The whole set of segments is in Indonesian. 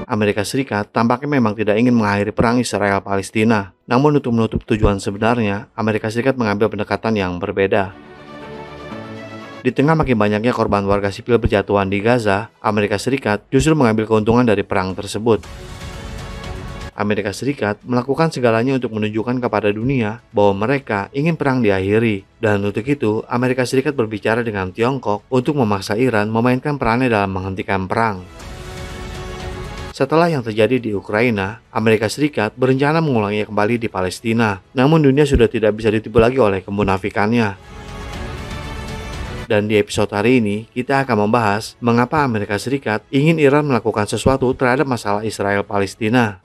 Amerika Serikat tampaknya memang tidak ingin mengakhiri perang Israel-Palestina. Namun untuk menutup tujuan sebenarnya, Amerika Serikat mengambil pendekatan yang berbeda. Di tengah makin banyaknya korban warga sipil berjatuhan di Gaza, Amerika Serikat justru mengambil keuntungan dari perang tersebut. Amerika Serikat melakukan segalanya untuk menunjukkan kepada dunia bahwa mereka ingin perang diakhiri. Dan untuk itu, Amerika Serikat berbicara dengan Tiongkok untuk memaksa Iran memainkan perannya dalam menghentikan perang. Setelah yang terjadi di Ukraina, Amerika Serikat berencana mengulanginya kembali di Palestina. Namun dunia sudah tidak bisa ditipu lagi oleh kemunafikannya. Dan di episode hari ini, kita akan membahas mengapa Amerika Serikat ingin Iran melakukan sesuatu terhadap masalah Israel-Palestina.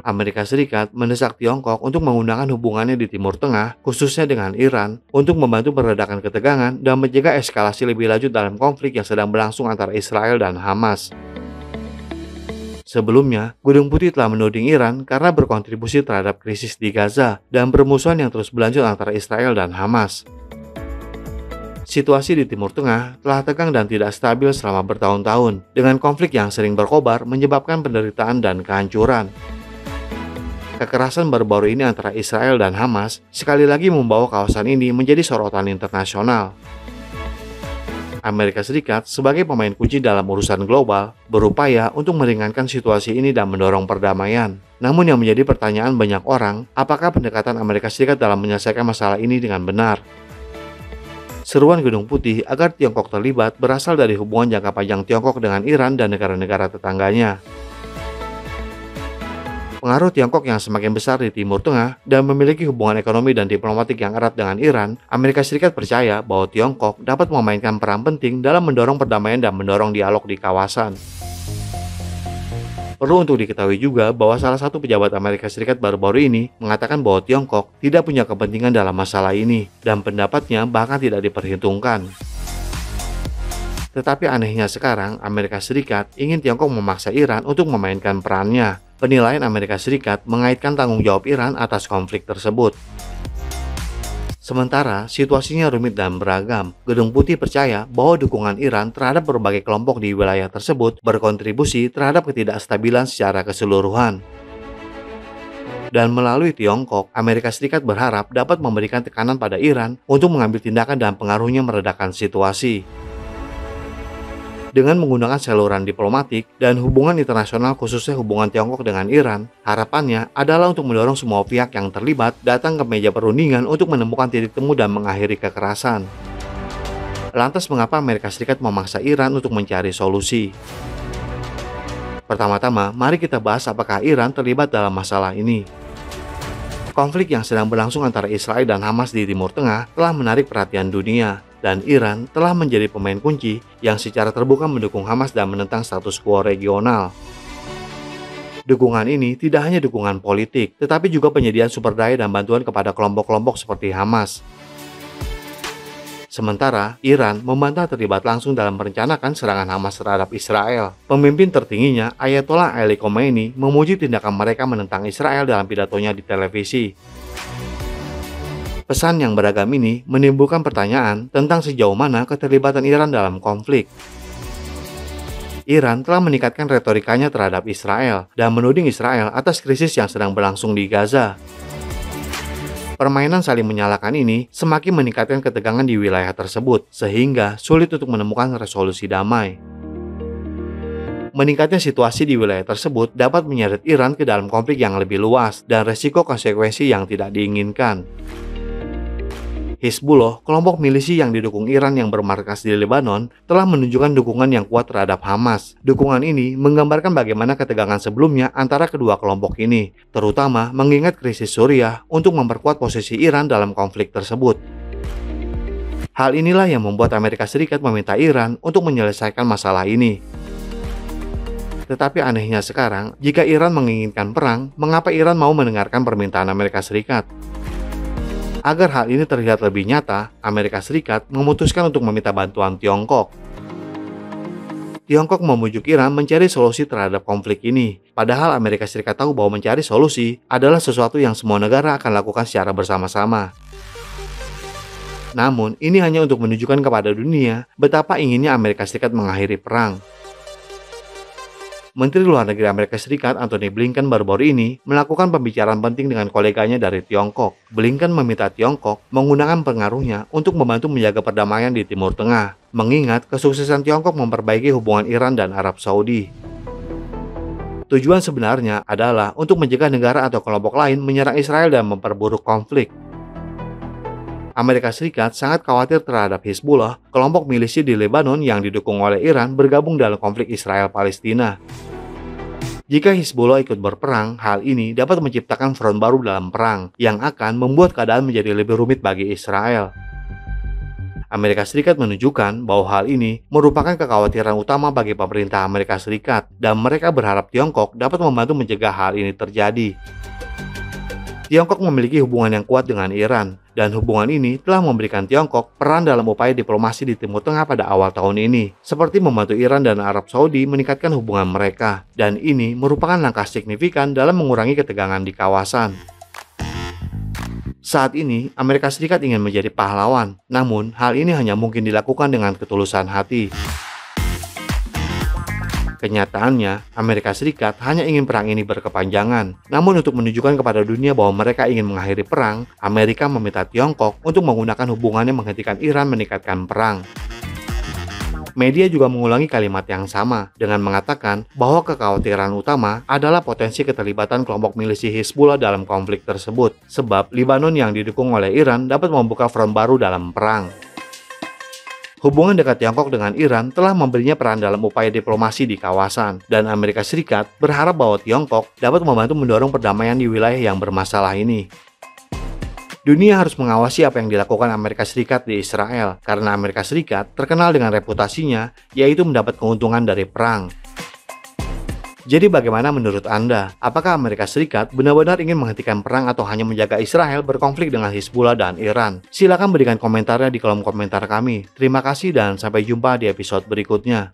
Amerika Serikat mendesak Tiongkok untuk mengundangkan hubungannya di Timur Tengah, khususnya dengan Iran, untuk membantu meredakan ketegangan dan mencegah eskalasi lebih lanjut dalam konflik yang sedang berlangsung antara Israel dan Hamas. Sebelumnya, Gedung Putih telah menuding Iran karena berkontribusi terhadap krisis di Gaza dan permusuhan yang terus berlanjut antara Israel dan Hamas. Situasi di Timur Tengah telah tegang dan tidak stabil selama bertahun-tahun, dengan konflik yang sering berkobar menyebabkan penderitaan dan kehancuran. Kekerasan baru-baru ini antara Israel dan Hamas sekali lagi membawa kawasan ini menjadi sorotan internasional. Amerika Serikat sebagai pemain kunci dalam urusan global berupaya untuk meringankan situasi ini dan mendorong perdamaian. Namun yang menjadi pertanyaan banyak orang, apakah pendekatan Amerika Serikat dalam menyelesaikan masalah ini dengan benar? Seruan Gedung Putih agar Tiongkok terlibat berasal dari hubungan jangka panjang Tiongkok dengan Iran dan negara-negara tetangganya. Pengaruh Tiongkok yang semakin besar di Timur Tengah dan memiliki hubungan ekonomi dan diplomatik yang erat dengan Iran, Amerika Serikat percaya bahwa Tiongkok dapat memainkan peran penting dalam mendorong perdamaian dan mendorong dialog di kawasan. Perlu untuk diketahui juga bahwa salah satu pejabat Amerika Serikat baru-baru ini mengatakan bahwa Tiongkok tidak punya kepentingan dalam masalah ini dan pendapatnya bahkan tidak diperhitungkan. Tetapi anehnya sekarang, Amerika Serikat ingin Tiongkok memaksa Iran untuk memainkan perannya. Penilaian Amerika Serikat mengaitkan tanggung jawab Iran atas konflik tersebut. Sementara situasinya rumit dan beragam, Gedung Putih percaya bahwa dukungan Iran terhadap berbagai kelompok di wilayah tersebut berkontribusi terhadap ketidakstabilan secara keseluruhan. Dan melalui Tiongkok, Amerika Serikat berharap dapat memberikan tekanan pada Iran untuk mengambil tindakan dan pengaruhnya meredakan situasi. Dengan menggunakan saluran diplomatik dan hubungan internasional khususnya hubungan Tiongkok dengan Iran, harapannya adalah untuk mendorong semua pihak yang terlibat datang ke meja perundingan untuk menemukan titik temu dan mengakhiri kekerasan. Lantas mengapa Amerika Serikat memaksa Iran untuk mencari solusi? Pertama-tama, mari kita bahas apakah Iran terlibat dalam masalah ini. Konflik yang sedang berlangsung antara Israel dan Hamas di Timur Tengah telah menarik perhatian dunia. Dan Iran telah menjadi pemain kunci yang secara terbuka mendukung Hamas dan menentang status quo regional. Dukungan ini tidak hanya dukungan politik, tetapi juga penyediaan sumber daya dan bantuan kepada kelompok-kelompok seperti Hamas. Sementara, Iran membantah terlibat langsung dalam merencanakan serangan Hamas terhadap Israel. Pemimpin tertingginya, Ayatollah Ali Khamenei, memuji tindakan mereka menentang Israel dalam pidatonya di televisi. Pesan yang beragam ini menimbulkan pertanyaan tentang sejauh mana keterlibatan Iran dalam konflik. Iran telah meningkatkan retorikanya terhadap Israel dan menuding Israel atas krisis yang sedang berlangsung di Gaza. Permainan saling menyalahkan ini semakin meningkatkan ketegangan di wilayah tersebut, sehingga sulit untuk menemukan resolusi damai. Meningkatnya situasi di wilayah tersebut dapat menyeret Iran ke dalam konflik yang lebih luas dan resiko konsekuensi yang tidak diinginkan. Hizbullah, kelompok milisi yang didukung Iran yang bermarkas di Lebanon, telah menunjukkan dukungan yang kuat terhadap Hamas. Dukungan ini menggambarkan bagaimana ketegangan sebelumnya antara kedua kelompok ini, terutama mengingat krisis Suriah untuk memperkuat posisi Iran dalam konflik tersebut. Hal inilah yang membuat Amerika Serikat meminta Iran untuk menyelesaikan masalah ini. Tetapi anehnya sekarang, jika Iran menginginkan perang, mengapa Iran mau mendengarkan permintaan Amerika Serikat? Agar hal ini terlihat lebih nyata, Amerika Serikat memutuskan untuk meminta bantuan Tiongkok. Tiongkok membujuk Iran mencari solusi terhadap konflik ini. Padahal Amerika Serikat tahu bahwa mencari solusi adalah sesuatu yang semua negara akan lakukan secara bersama-sama. Namun, ini hanya untuk menunjukkan kepada dunia betapa inginnya Amerika Serikat mengakhiri perang. Menteri Luar Negeri Amerika Serikat Antony Blinken baru-baru ini melakukan pembicaraan penting dengan koleganya dari Tiongkok. Blinken meminta Tiongkok menggunakan pengaruhnya untuk membantu menjaga perdamaian di Timur Tengah, mengingat kesuksesan Tiongkok memperbaiki hubungan Iran dan Arab Saudi. Tujuan sebenarnya adalah untuk mencegah negara atau kelompok lain menyerang Israel dan memperburuk konflik. Amerika Serikat sangat khawatir terhadap Hizbullah, kelompok milisi di Lebanon yang didukung oleh Iran bergabung dalam konflik Israel-Palestina. Jika Hizbullah ikut berperang, hal ini dapat menciptakan front baru dalam perang yang akan membuat keadaan menjadi lebih rumit bagi Israel. Amerika Serikat menunjukkan bahwa hal ini merupakan kekhawatiran utama bagi pemerintah Amerika Serikat dan mereka berharap Tiongkok dapat membantu mencegah hal ini terjadi. Tiongkok memiliki hubungan yang kuat dengan Iran, dan hubungan ini telah memberikan Tiongkok peran dalam upaya diplomasi di Timur Tengah pada awal tahun ini, seperti membantu Iran dan Arab Saudi meningkatkan hubungan mereka, dan ini merupakan langkah signifikan dalam mengurangi ketegangan di kawasan. Saat ini, Amerika Serikat ingin menjadi pahlawan, namun hal ini hanya mungkin dilakukan dengan ketulusan hati. Kenyataannya, Amerika Serikat hanya ingin perang ini berkepanjangan. Namun untuk menunjukkan kepada dunia bahwa mereka ingin mengakhiri perang, Amerika meminta Tiongkok untuk menggunakan hubungannya menghentikan Iran meningkatkan perang. Media juga mengulangi kalimat yang sama dengan mengatakan bahwa kekhawatiran utama adalah potensi keterlibatan kelompok milisi Hizbullah dalam konflik tersebut, sebab Lebanon yang didukung oleh Iran dapat membuka front baru dalam perang. Hubungan dekat Tiongkok dengan Iran telah memberinya peran dalam upaya diplomasi di kawasan, dan Amerika Serikat berharap bahwa Tiongkok dapat membantu mendorong perdamaian di wilayah yang bermasalah ini. Dunia harus mengawasi apa yang dilakukan Amerika Serikat di Israel, karena Amerika Serikat terkenal dengan reputasinya, yaitu mendapat keuntungan dari perang. Jadi bagaimana menurut Anda? Apakah Amerika Serikat benar-benar ingin menghentikan perang atau hanya menjaga Israel berkonflik dengan Hizbullah dan Iran? Silakan berikan komentarnya di kolom komentar kami. Terima kasih dan sampai jumpa di episode berikutnya.